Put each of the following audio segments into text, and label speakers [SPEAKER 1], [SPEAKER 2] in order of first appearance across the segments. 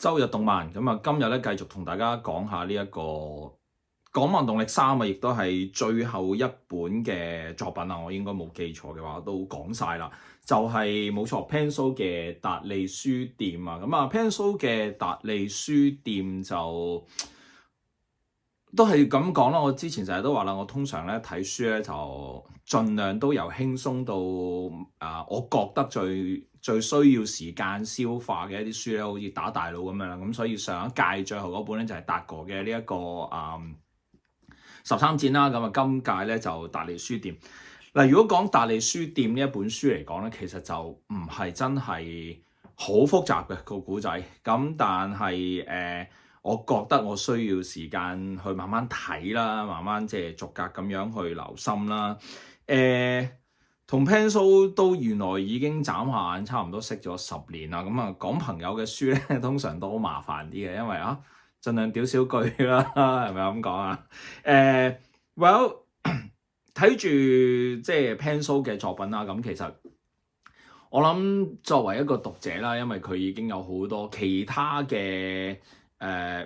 [SPEAKER 1] 周日動漫咁啊，今日咧繼續同大家講下呢一個《港漫動力3》啊，亦都係最後一本嘅作品啊！我應該冇記錯嘅話，都講晒啦。就係冇錯，Penso 嘅達利書店啊，咁啊，Penso 嘅達利書店就都係咁講啦。我之前成日都話啦，我通常咧睇書咧就盡量都由輕鬆到我覺得最需要時間消化嘅一啲書咧，好似打大佬咁樣啦。咁所以上一屆最後嗰本咧就係達哥嘅呢一個13戰啦。咁啊，今屆咧就達利書店。嗱，如果講達利書店呢一本書嚟講咧，其實就唔係真係好複雜嘅個故仔。咁但係我覺得我需要時間去慢慢睇啦，慢慢即係逐格咁樣去留心啦。同 Penso 都原來已經眨下眼差唔多識咗10年啦。咁啊，講朋友嘅書咧，通常都好麻煩啲嘅，因為盡量屌少句啦，係咪咁講啊？Well 睇住即係 Penso 嘅作品啦，咁其實我諗作為一個讀者啦，因為佢已經有好多其他嘅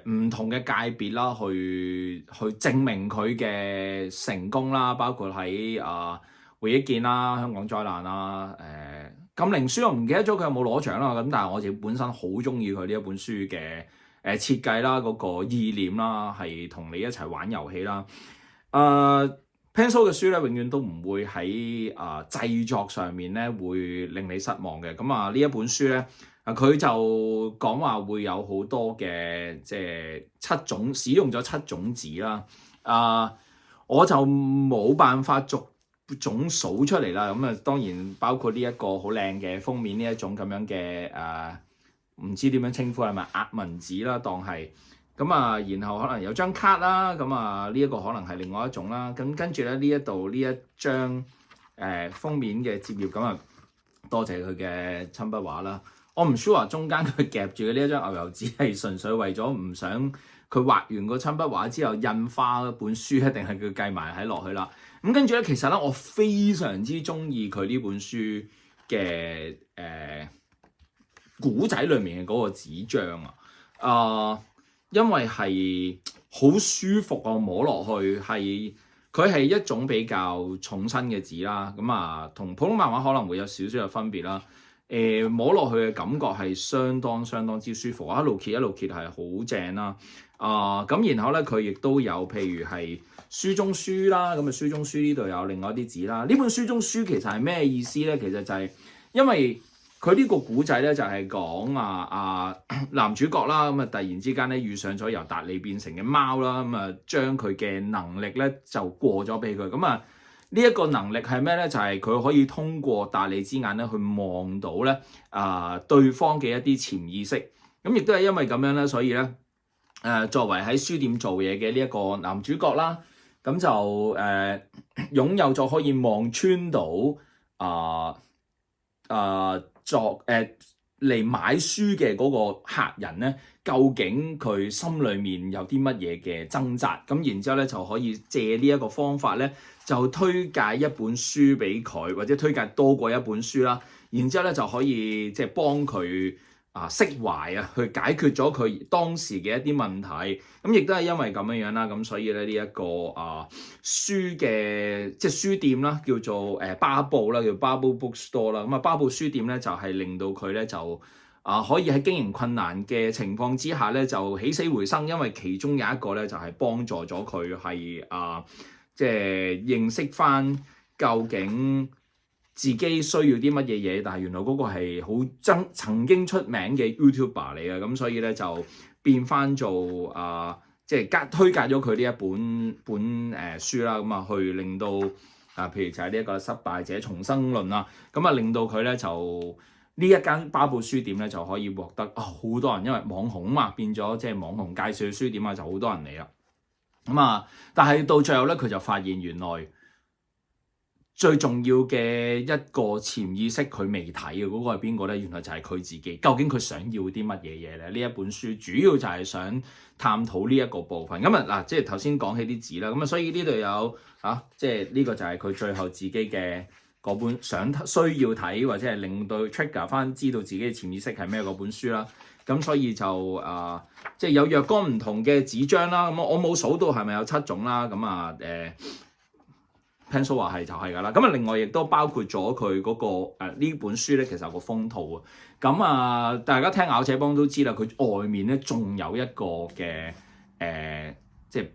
[SPEAKER 1] 唔同嘅界別啦，去證明佢嘅成功啦，包括喺回憶劍啦、香港災難啦、禁靈書我唔記得咗佢有冇攞獎啦，咁但係我自己本身好中意佢呢一本書嘅設計啦、嗰個意念啦，係同你一齊玩遊戲啦。Penso 嘅書咧，永遠都唔會喺製作上面咧會令你失望嘅。咁呢一本書咧，佢就講話會有好多嘅即係使用咗7種紙啦。我就冇辦法逐種數出嚟啦。咁啊，當然包括呢一個好靚嘅封面呢一種咁樣嘅唔知點樣稱呼係咪壓紋紙啦，當係。咁然後可能有張卡啦，咁呢一個可能係另外一種啦。咁跟住咧呢一度呢一張封面嘅摺頁，咁多謝佢嘅親筆畫啦。我唔 sure 中間佢夾住嘅呢一張牛油紙係純粹為咗唔想佢畫完個親筆畫之後印花本書，定係佢計埋喺落去啦。咁跟住咧，其實咧我非常之中意佢呢本書嘅古仔裡面嘅嗰個紙張因為係好舒服啊，摸落去佢係一種比較重身嘅紙啦。咁同普通漫畫可能會有少少嘅分別啦。摸落去嘅感覺係相當之舒服，一路揭係好正啦。咁然後咧佢亦都有譬如係書中書啦，咁書中書呢度有另外一啲紙啦。呢本書中書其實係咩意思咧？其實就係因為佢呢個古仔咧就係講男主角啦，咁突然之間咧遇上咗由達利變成嘅貓啦，咁將佢嘅能力咧就過咗俾佢。咁呢一個能力係咩咧？就係佢可以通過達利之眼咧去望到咧對方嘅一啲潛意識。咁亦都係因為咁樣咧，所以咧作為喺書店做嘢嘅呢一個男主角啦，咁就擁有咗可以望穿到嚟買書嘅嗰個客人咧，究竟佢心裏面有啲乜嘢嘅掙扎，咁然之後咧就可以借呢一個方法咧，就推介一本書俾佢，或者推介多過一本書啦，然之後咧就可以即係幫佢釋懷去解決咗佢當時嘅一啲問題。咁亦都係因為咁樣啦，咁所以咧呢一個書嘅即係書店啦，叫做巴布啦，叫 Bubble Bookstore 啦。咁巴布書店咧就係令到佢咧就可以喺經營困難嘅情況之下咧就起死回生，因為其中有一個咧就係幫助咗佢係即係認識翻究竟自己需要啲乜嘢嘢，但係原來嗰個係曾經出名嘅 YouTuber 嚟嘅，咁所以咧就變翻做即係推介咗佢呢一本書啦，咁去令到譬如就係呢一個失敗者重生論啦，咁令到佢咧就呢一間巴布書店咧就可以獲得好多人，因為網紅嘛，變咗即係網紅介紹書店就好多人嚟啦。但係到最後咧，佢就發現原來最重要嘅一個潛意識佢未睇嘅嗰個係邊個咧？原來就係佢自己。究竟佢想要啲乜嘢嘢咧？呢一本書主要就係想探討呢一個部分。咁即係頭先講起啲字啦。咁所以呢度有即係呢個就係佢最後自己嘅嗰本需要睇或者係令到 trigger 翻知道自己嘅潛意識係咩嗰本書啦。咁所以就即係有若干唔同嘅紙張啦。咁我冇數到係咪有7種啦。咁Pencil 話係就係㗎啦。咁另外亦都包括咗佢嗰個呢本書咧，其實有個封套啊。咁大家聽咬者幫都知啦，佢外面咧仲有一個嘅即係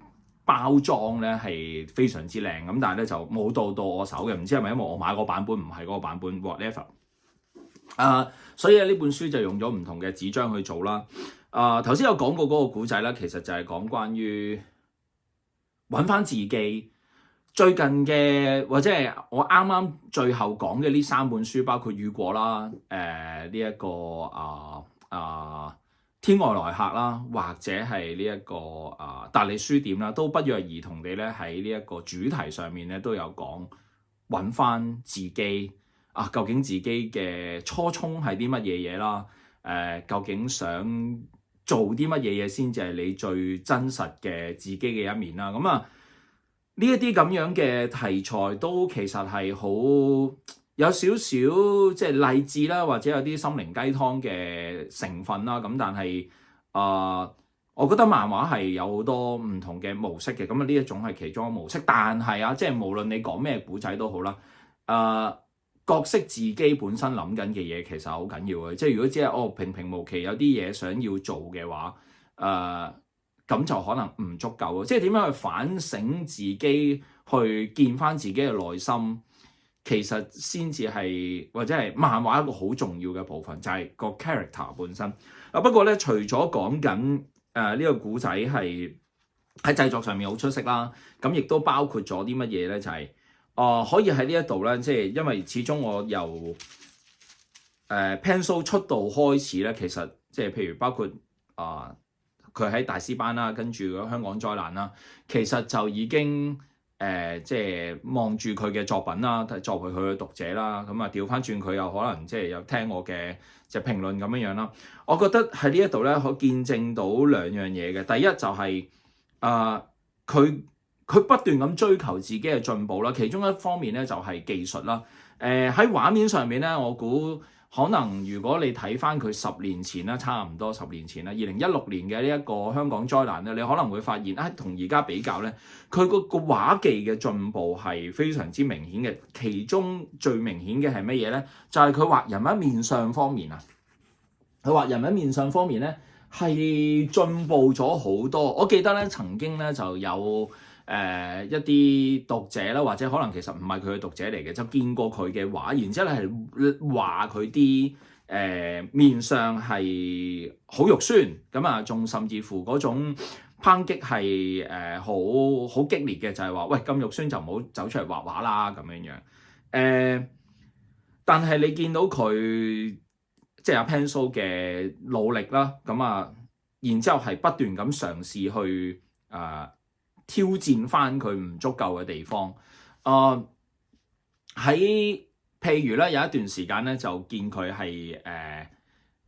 [SPEAKER 1] 包裝咧係非常之靚。咁但係咧就冇到我手嘅，唔知係咪因為我買個版本唔係嗰個版本 whatever。所以呢本書就用咗唔同嘅紙張去做啦。頭先有講過嗰個故仔啦，其實就係講關於揾翻自己。最近嘅或者係我啱啱最後講嘅呢3本書，包括雨果啦，呢一個天外來客啦，或者係呢一個達利書店啦，都不約而同地咧喺呢一個主題上面咧都有講揾翻自己究竟自己嘅初衷係啲乜嘢嘢啦？究竟想做啲乜嘢嘢先至係你最真實嘅自己嘅一面啦？咁呢一啲咁樣嘅題材都其實係好有少少即係勵志啦，或者有啲心靈雞湯嘅成分啦。咁但係我覺得漫畫係有好多唔同嘅模式嘅。咁呢一種係其中一個模式。但係即係無論你講咩古仔都好啦，角色自己本身諗緊嘅嘢其實好緊要嘅。即係如果只係平平無奇有啲嘢想要做嘅話，咁就可能唔足夠咯。即係點樣去反省自己，去見翻自己嘅內心，其實先至係或者係漫畫一個好重要嘅部分，就係個 character 本身。不過咧，除咗講緊呢個故仔係喺製作上面好出色啦，咁亦都包括咗啲乜嘢咧？就係可以喺呢一度咧，即係因為始終我由Pencil 出道開始咧，其實即係譬如包括佢喺大師班啦，跟住香港災難啦，其實就已經即係望住佢嘅作品啦，作為佢嘅讀者啦，咁調翻轉佢又可能即係有聽我嘅即係評論咁樣啦。我覺得喺呢一度咧，可見證到2樣嘢嘅。第一就係佢不斷咁追求自己嘅進步啦，其中一方面咧就係技術啦。喺畫面上面咧，我估可能如果你睇翻佢10年前啦，差唔多10年前啦，2016年嘅呢一個香港災難咧，你可能會發現同而家比較咧，佢個畫技嘅進步係非常之明顯嘅。其中最明顯嘅係乜嘢咧？就係佢畫人物面相方面啊，佢畫人物面相方面咧係進步咗好多。我記得咧曾經咧就有一啲讀者啦，或者可能其實唔係佢嘅讀者嚟嘅，就見過佢嘅畫，然之後咧係話佢啲面相係好肉酸，咁仲甚至乎嗰種抨擊係好激烈嘅，就係話喂，咁肉酸就唔好走出嚟畫畫啦咁樣樣。但係你見到佢即係阿 Pencil 嘅努力啦，然之後係不斷咁嘗試去挑戰翻佢唔足夠嘅地方。喺譬如咧有一段時間咧就見佢係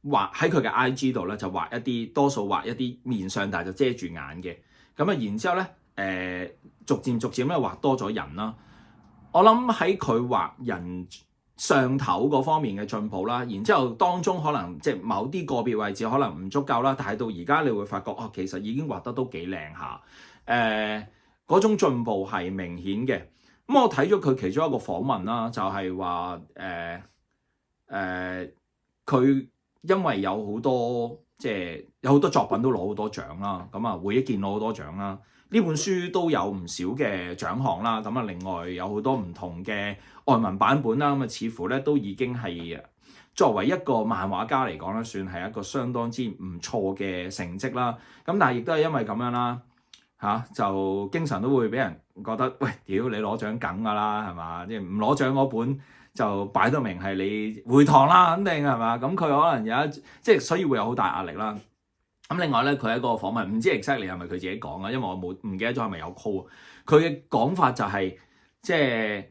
[SPEAKER 1] 畫喺佢嘅 IG 度咧就畫一啲多數畫一啲面相，但係就遮住眼嘅。然之後咧逐漸咧畫多咗人啦。我諗喺佢畫人上頭嗰方面嘅進步啦，然之後當中可能即係某啲個別位置可能唔足夠啦，但係到而家你會發覺其實已經畫得都幾靚下。嗰種進步係明顯嘅。我睇咗佢其中一個訪問啦，就係話佢因為有好多即係有好多作品都攞好多獎啦，回憶見攞好多獎啦，呢本書都有唔少嘅獎項啦，另外有好多唔同嘅外文版本啦，似乎咧都已經係作為一個漫畫家嚟講咧，算係一個相當之唔錯嘅成績啦。但係亦都係因為咁樣啦。就經常都會俾人覺得，喂，屌你攞獎梗㗎啦，係嘛？即係唔攞獎嗰本就擺到明係你回堂啦，肯定係嘛？咁佢可能即係所以會有好大壓力啦。另外咧，佢喺嗰個訪問，唔知 exactly 係咪佢自己講啊？因為我唔記得咗係咪有 call。佢嘅講法就係即係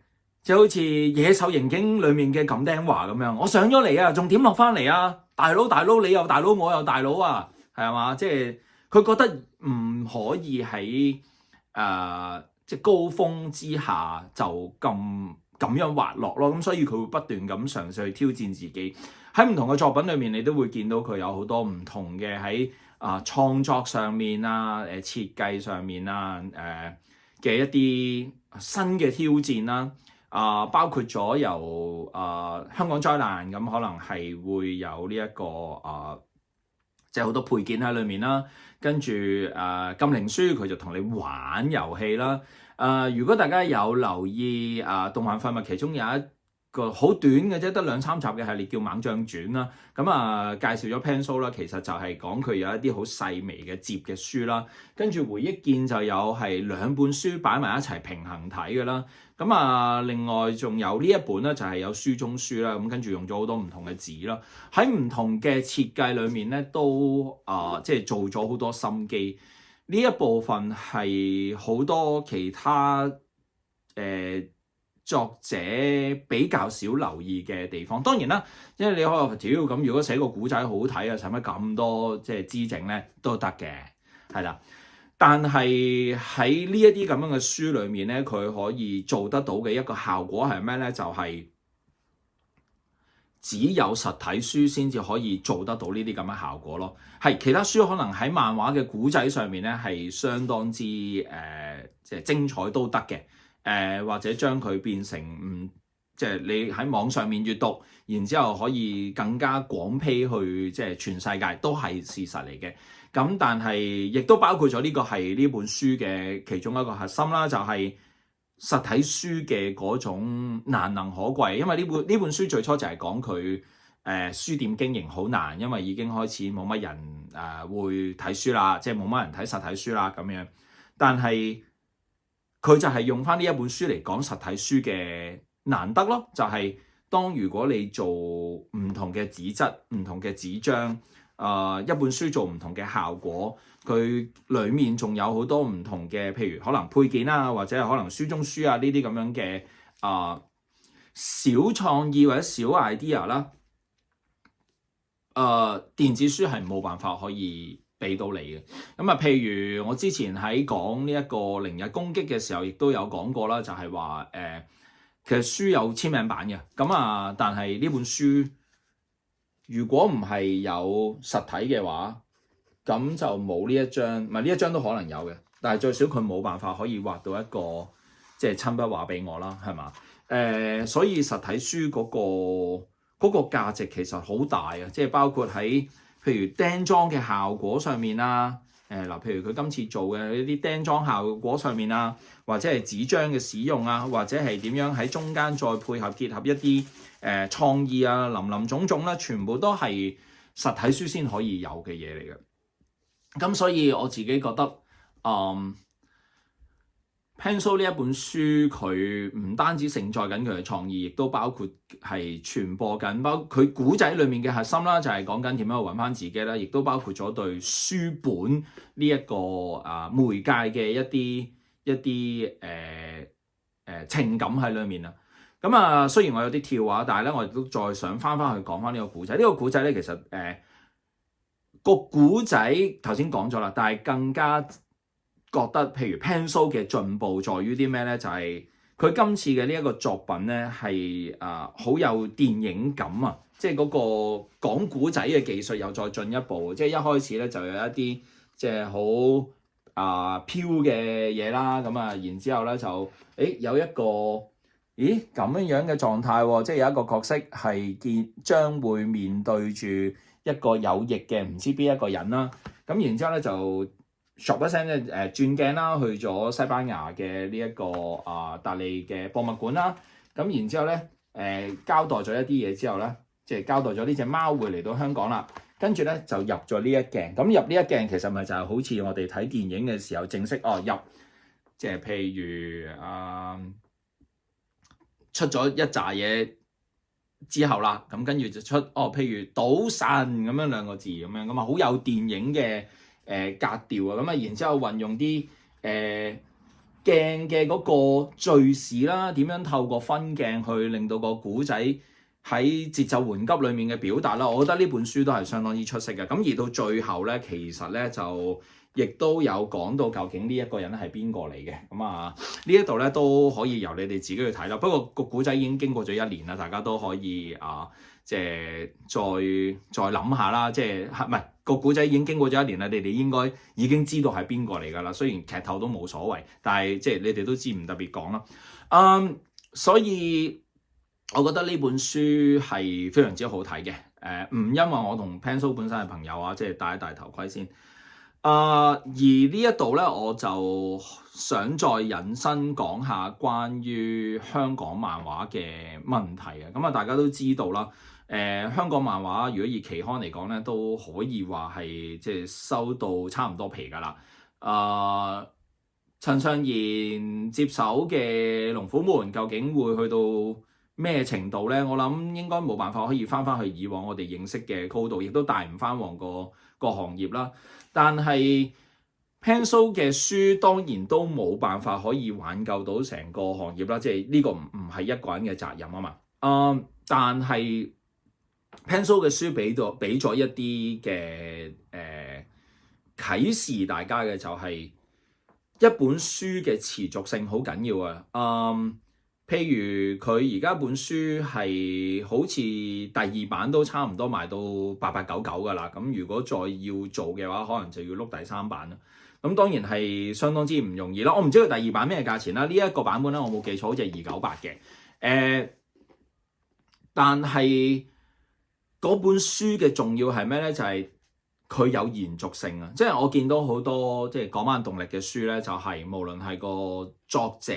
[SPEAKER 1] 好似野獸刑警裡面嘅冚釘華咁樣，我上咗嚟啊，仲點落翻嚟啊？大佬，你又大佬，我又大佬啊，係嘛？即係佢覺得唔可以喺即係高峰之下就咁咁樣滑落咯。咁所以佢會不斷咁嘗試去挑戰自己。喺唔同嘅作品裏面，你都會見到佢有好多唔同嘅喺創作上面啊、設計上面啊、嘅一啲新嘅挑戰啦。包括咗由香港災難咁，可能係會有呢、這、一個即係好多配件喺裏面啦。跟住禁靈書佢就同你玩遊戲啦。如果大家有留意動漫廢物，其中有一個好短嘅啫，得2-3集嘅系列叫《猛將傳》啦。咁介紹咗 Penso 啦，其實就係講佢有一啲好細微嘅摺嘅書啦。跟住回憶劍就有係2本書擺埋一齊平衡睇嘅啦。另外仲有呢一本咧，就係有書中書啦。咁跟住用咗好多唔同嘅紙啦，喺唔同嘅設計裏面咧，都即係做咗好多心機。呢一部分係好多其他作者比較少留意嘅地方。當然啦，因為你可以話屌咁，如果寫個古仔好睇啊，使乜咁多即係資整咧都得嘅，係啦。但係喺呢一啲咁樣嘅書裏面咧，佢可以做得到嘅一個效果係咩咧？就係只有實體書先至可以做得到呢啲咁嘅效果咯。係其他書可能喺漫畫嘅古仔上面咧係相當之即係精彩都得嘅。或者將佢變成即係你喺網上面閱讀，然之後可以更加廣披去即係全世界都係事實嚟嘅。咁但係亦都包括咗呢個係呢本書嘅其中一個核心啦，就係實體書嘅嗰種難能可貴。因為呢本書最初就係講佢書店經營好難，因為已經開始冇乜人會睇書啦，即係冇乜人睇實體書啦咁樣。但係佢就係用翻呢一本書嚟講實體書嘅難得咯，就係當如果你做唔同嘅紙質、唔同嘅紙張，一本書做唔同嘅效果，佢裡面仲有好多唔同嘅，譬如可能配件啊，或者係可能書中書啊呢啲咁樣嘅小創意或者小 idea 啦，電子書係冇辦法可以俾到你嘅。譬如我之前喺講呢一個零日攻擊嘅時候，亦都有講過啦，就係話其實書有簽名版嘅，但係呢本書如果唔係有實體嘅話，咁就冇呢一張，唔係呢一張都可能有嘅，但係最少佢冇辦法可以畫到一個即係親筆畫俾我啦，係嘛？所以實體書嗰個價值其實好大啊，即係包括喺譬如釘裝嘅效果上面啊，譬如佢今次做嘅呢啲釘裝效果上面啊，或者係紙張嘅使用啊，或者係點樣喺中間再配合結合一啲創意啊，林林總總啦，全部都係實體書先可以有嘅嘢嚟嘅。咁所以我自己覺得Penso 呢一本書，佢唔單止承載緊佢嘅創意，亦都包括係傳播緊佢古仔裡面嘅核心啦，就係講緊點樣去揾翻自己啦，亦都包括咗對書本呢一個媒介嘅一啲情感喺裡面啊。雖然我有啲跳話，但係咧我亦都再想翻去講翻呢個古仔。呢個古仔咧其實個古仔頭先講咗啦，但係更加覺得譬如 Penso 嘅進步在於啲咩咧？就係佢今次嘅呢一個作品咧係好有電影感啊！即係嗰個講古仔嘅技術又再進一步，即係一開始咧就有一啲即係好飄嘅嘢啦，然之後咧就有一個咁樣嘅狀態喎，即係有一個角色係將會面對住一個有翼嘅唔知邊一個人啦，咁然之後咧就唰一聲咧轉鏡啦，去咗西班牙嘅呢一個達利嘅博物館啦，咁然之後咧交代咗一啲嘢之後咧，即係交代咗呢隻貓會嚟到香港啦，跟住咧就入咗呢一鏡，咁入呢一鏡其實咪就係好似我哋睇電影嘅時候正式入，即係譬如出咗一紮嘢之後啦，咁跟住就出譬如賭神咁樣兩個字咁樣，好有電影嘅格調啊，然之後運用啲鏡嘅嗰個敘事啦，點樣透過分鏡去令到個古仔喺節奏緩急裏面嘅表達啦，我覺得呢本書都係相當之出色嘅。咁而到最後咧，其實咧就亦都有講到究竟呢一個人係邊個嚟嘅。咁啊，呢一度咧都可以由你哋自己去睇啦。不過個古仔已經經過咗1年啦，大家都可以即係再諗下啦。即係唔係個古仔已經經過咗1年啦？你哋應該已經知道係邊個嚟㗎啦。雖然劇透都冇所謂，但係即係你哋都知唔特別講啦。所以我覺得呢本書係非常之好睇嘅。唔因為我同 Pencil 本身係朋友啊，即係戴一戴頭盔先。而呢一度咧，我就想再引申講下關於香港漫畫嘅問題嘅。咁啊，大家都知道啦。香港漫畫如果以期刊嚟講咧，都可以話係即係收到差唔多皮㗎啦。陳尚賢接手嘅龍虎門究竟會去到咩程度咧？我諗應該冇辦法可以翻去以往我哋認識嘅高度，亦都帶唔翻旺個行業啦。但係 Pencil 嘅書當然都冇辦法可以挽救到成個行業啦，即係呢個唔係一個人嘅責任啊嘛。但係 Pencil 嘅書俾咗一啲嘅啟示大家嘅就係、一本書嘅持續性好緊要啊。譬如佢而家本書係好似第2版都差唔多賣到8899㗎啦。咁如果再要做嘅話，可能就要碌第3版啦。咁當然係相當之唔容易啦。我唔知佢第2版咩價錢啦。呢一個版本咧，我冇記錯好似係298嘅。但係嗰本書嘅重要係咩咧？就係佢有延續性啊！即係我見到好多即係港漫動力嘅書咧，就係無論係個作者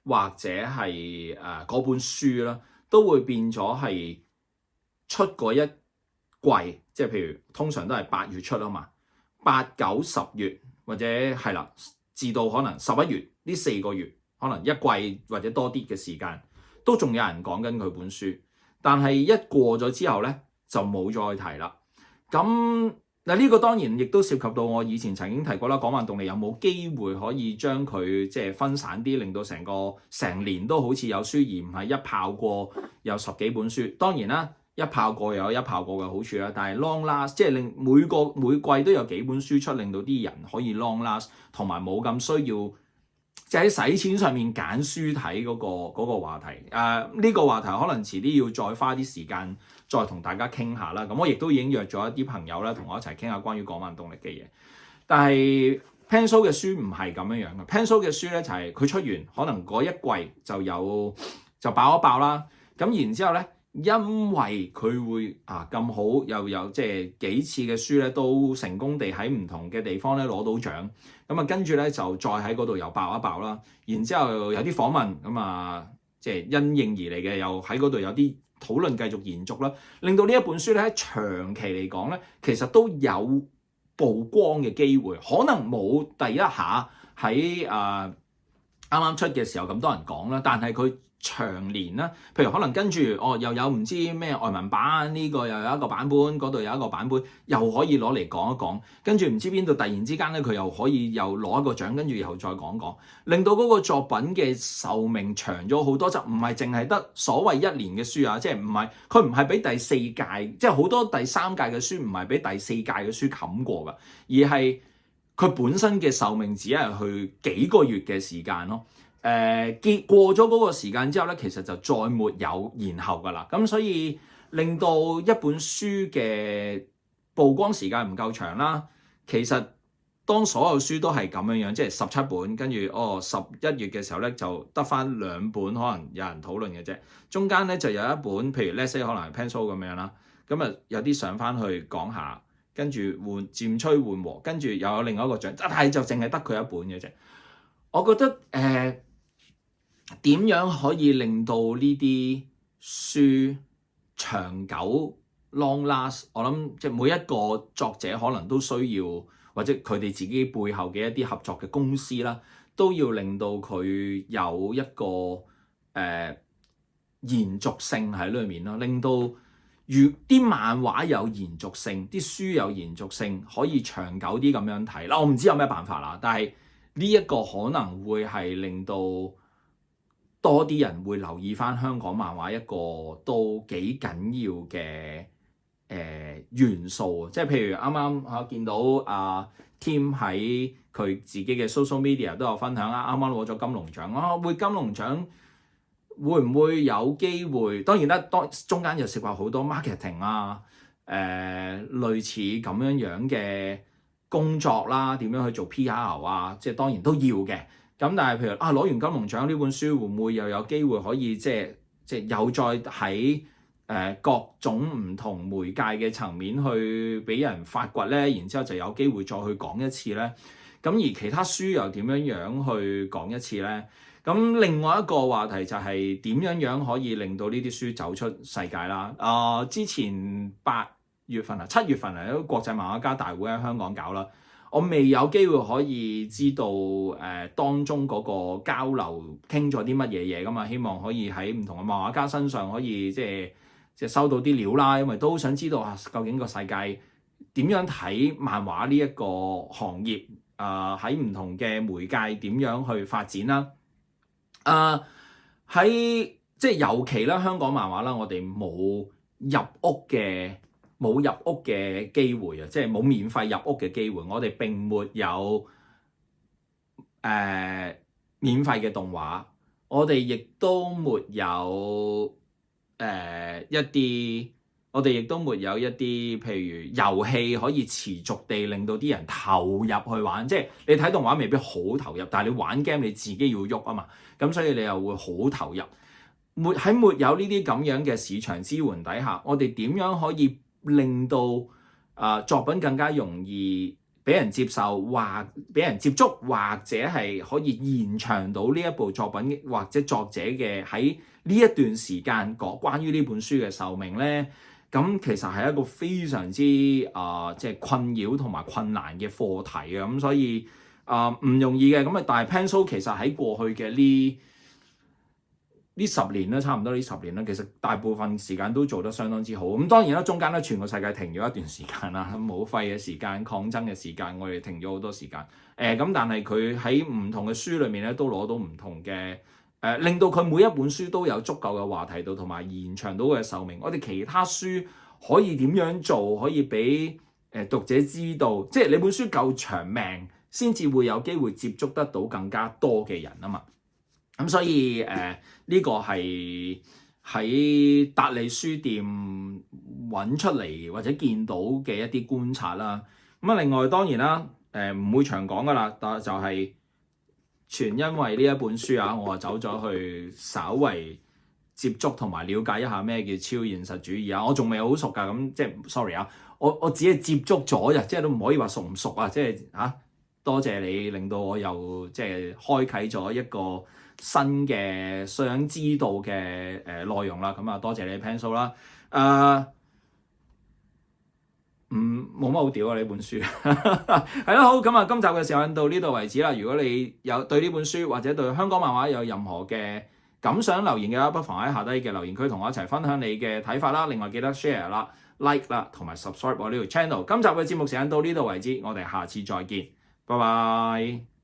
[SPEAKER 1] 或者係嗰本書啦，都會變咗係出過一季，即係譬如通常都係8月出啊嘛，8、9、10月或者係啦，至到可能11月呢4個月，可能一季或者多啲嘅時間，都仲有人講緊佢本書，但係一過咗之後咧，就冇再提啦。咁嗱，呢個當然亦都涉及到我以前曾經提過啦，港漫動力有冇機會可以將佢即係分散啲，令到成年都好似有書，而唔係一炮過有10幾本書。當然啦，一炮過又有一炮過嘅好處啦，但係 long last 即係令每季都有幾本書出，令到啲人可以 long last，同埋冇咁需要即係喺使錢上面揀書睇嗰個話題。呢個話題可能遲啲要再花啲時間再同大家傾下啦。咁我亦都已經約咗一啲朋友咧，同我一齊傾下關於港漫動力嘅嘢。但係 Pencil 嘅書唔係咁樣嘅。Pencil 嘅書咧就係佢出完可能嗰一季就爆一爆啦。咁然之後咧，因為佢會咁好，又有即係幾次嘅書咧都成功地喺唔同嘅地方咧攞到獎。咁跟住咧就再喺嗰度又爆一爆啦。然之後有啲訪問咁即係因應而嚟嘅，又喺嗰度有啲討論繼續延續啦，令到呢一本書咧喺長期嚟講咧，其實都有曝光嘅機會，可能冇第一下喺啱啱出嘅時候咁多人講啦，但係佢長年啦，譬如可能跟住又有唔知咩外文版，呢個又有一個版本，嗰度有一個版本，又可以攞嚟講一講，跟住唔知邊度突然之間咧，佢又可以又攞一個獎，跟住又再講講，令到嗰個作品嘅壽命長咗好多，就唔係淨係得所謂1年嘅書啊，即係佢唔係俾第4屆，即係好多第3屆嘅書唔係俾第4屆嘅書冚過㗎，而係佢本身嘅壽命只係去幾個月嘅時間咯。過咗嗰個時間之後咧，其實就再沒有然後㗎啦。咁所以令到一本書嘅曝光時間唔夠長啦。其實當所有書都係咁樣，即係17本，跟住11月嘅時候咧就得返2本，可能有人討論嘅啫。中間咧就有一本，譬如 let's say 可能係 Pencil 咁樣啦，咁有啲上返去講下，跟住漸趨緩和，跟住又有另外一個獎，但係就淨係得佢一本嘅啫。我覺得點樣可以令到呢啲書長久 long last？ 我諗即係每一個作者可能都需要，或者佢哋自己背後嘅一啲合作嘅公司啦，都要令到佢有一個延續性喺裏面咯，令到啲漫畫有延續性，啲書有延續性，可以長久啲咁樣睇。我唔知有咩辦法啦，但係呢一個可能會係令到多啲人會留意翻香港漫畫一個都幾緊要嘅元素，即係譬如啱啱見到Tim 喺佢自己嘅 social media 都有分享啦，啱啱攞咗金龍獎會金龍獎會唔會有機會？當然啦，中間又涉及好多 marketing 類似咁樣嘅工作啦，點樣去做 PR 即係當然都要嘅。咁但係譬如攞完金龍獎呢本書會唔會又有機會可以即係又再喺各種唔同媒介嘅層面去俾人發掘咧，然之後就有機會再去講一次咧。咁而其他書又點樣去講一次咧？咁另外一個話題就係點樣可以令到呢啲書走出世界啦。之前7月份嚟國際漫畫家大會喺香港搞啦，我未有機會可以知道當中嗰個交流傾咗啲乜嘢嘢噶嘛，希望可以喺唔同嘅漫畫家身上可以即係收到啲料啦，因為都想知道究竟個世界點樣睇漫畫呢一個行業，喺唔同嘅媒介點樣去發展啦。喺即係尤其啦，香港漫畫啦，我哋冇入屋嘅機會啊，即係冇免費入屋嘅機會。我哋並沒有免費嘅動畫，我哋亦都沒有我哋亦都沒有一啲譬如遊戲可以持續地令到啲人投入去玩。即係你睇動畫未必好投入，但係你玩 game 你自己要喐啊嘛，咁所以你又會好投入。喺沒有呢啲咁樣嘅市場支援底下，我哋點樣可以令到作品更加容易俾人接受，或俾人接觸，或者係可以延長到呢一部作品或者作者嘅喺呢一段時間講關於呢本書嘅壽命咧？咁其實係一個非常之即係困擾同埋困難嘅課題啊！咁所以唔容易嘅。咁但係 Pencil 其實喺過去嘅呢10年啦，差唔多呢10年啦，其實大部分時間都做得相當之好。咁當然啦，中間咧全個世界停咗一段時間啦，武肺嘅時間、抗爭嘅時間，我哋停咗好多時間。咁但係佢喺唔同嘅書裏面咧，都攞到唔同嘅令到佢每一本書都有足夠嘅話題度，同埋延長到佢嘅壽命。我哋其他書可以點樣做，可以俾讀者知道，即係你本書夠長命，先至會有機會接觸得到更加多嘅人啊嘛。咁所以呢個係喺達利書店揾出嚟或者見到嘅一啲觀察啦。咁另外當然啦，唔會長講噶啦，但就係全因為呢一本書我走咗去稍為接觸同埋了解一下咩叫超現實主義我仲未好熟噶，咁即係 sorry我只係接觸咗啫，即係都唔可以話熟唔熟即係多謝你令到我又即係開啟咗一個新嘅想知道嘅內容啦。咁多謝你 Pencil 啦。冇乜好屌呢本書係啦。好，咁今集嘅時間到呢度為止啦。如果你有對呢本書或者對香港漫畫有任何嘅感想留言嘅話，不妨喺下低嘅留言區同我一齊分享你嘅睇法啦。另外記得 share 啦、like 啦同埋 subscribe 我呢條 channel。今集嘅節目時間到呢度為止，我哋下次再見，拜拜。